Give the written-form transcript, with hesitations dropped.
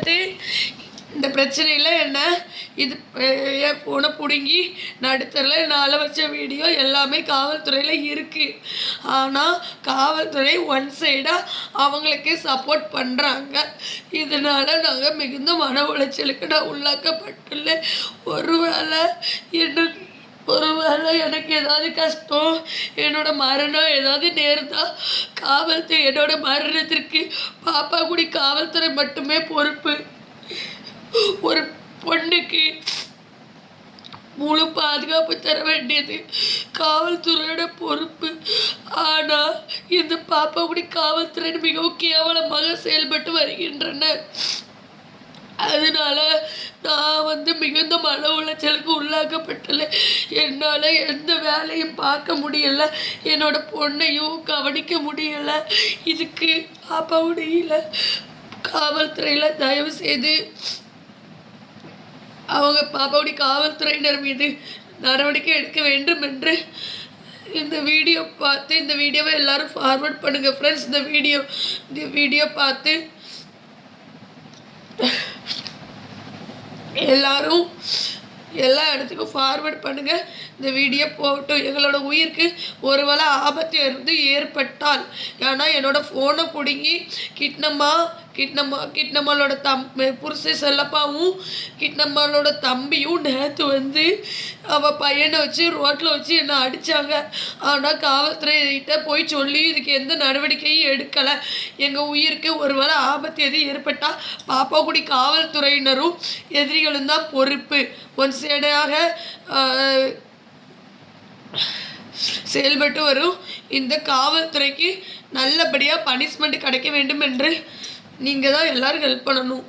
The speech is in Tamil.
பார்த்து இந்த பிரச்சனையில் என்ன இது என் ஃபோனை பிடுங்கி நடுத்தரில் நான் வச்ச வீடியோ எல்லாமே காவல்துறையில் இருக்குது. ஆனால் காவல்துறை ஒன் சைடாக அவங்களுக்கு சப்போர்ட் பண்ணுறாங்க. இதனால் நாங்கள் மிகுந்த மன உளைச்சலுக்கு நான் உள்ளாக்கப்பட்டுள்ளேன். ஒருவேளை எனக்கு ஏதாவது கஷ்டம், என்னோட மரணம் ஏதாவது நேர்ந்தால் காவல்துறை என்னோட மரணத்திற்கு பாப்பாக்குடி காவல்துறை மட்டுமே பொறுப்பு. ஒரு பொண்ணுக்கு முழு பாதுகாப்பு தர வேண்டியது காவல்துறையோட பொறுப்பு. ஆனால் இந்த பாப்பாக்குடி காவல்துறை மிகவும் கேவலமாக செயல்பட்டு வருகின்றனர். அதனால நான் மிகுந்த மன உளைச்சலுக்கு உள்ளாக்கப்பட்டுள்ளேன். என்னால் எந்த வேலையும் பார்க்க முடியலை, என்னோட பொண்ணையும் கவனிக்க முடியலை. இதுக்கு பாப்பாவுடைய காவல்துறையில் தயவு செய்து அவங்க பாப்பாவுடைய காவல்துறையினர் மீது நடவடிக்கை எடுக்க வேண்டும் என்று இந்த வீடியோ பார்த்து இந்த வீடியோவை எல்லாரும் ஃபார்வர்ட் பண்ணுங்கள் ஃப்ரெண்ட்ஸ். இந்த வீடியோ பார்த்து எல்லாரும் எல்லா இடத்துக்கும் ஃபார்வர்ட் பண்ணுங்கள். இந்த வீடியோ போகட்டும். எங்களோட உயிருக்கு ஒருவேளை ஆபத்து இருந்து ஏற்பட்டால், ஏன்னா என்னோட ஃபோனை பிடுங்கி கிட்னம்மாளோட புருஷன் செல்லப்பாவும் கிட்னம்மாளோட தம்பியும் நேற்று அவள் பையனை வச்சு ரோட்டில் வச்சு என்னை அடித்தாங்க. ஆனால் காவல்துறையிட்ட போய் சொல்லி இதுக்கு எந்த நடவடிக்கையும் எடுக்கலை. எங்கள் உயிருக்கு ஒருவேளை ஆபத்து எதுவும் ஏற்பட்டால் பாப்பாக்குடி காவல்துறையினரும் எதிரிகளும் தான் பொறுப்பு. ஒன் சைடாக செயல்பட்டு வரும் இந்த காவல்துறைக்கு நல்லபடியாக பனிஷ்மெண்ட் கிடைக்க வேண்டும் என்று நீங்கள் தான் எல்லோரும் ஹெல்ப் பண்ணணும்.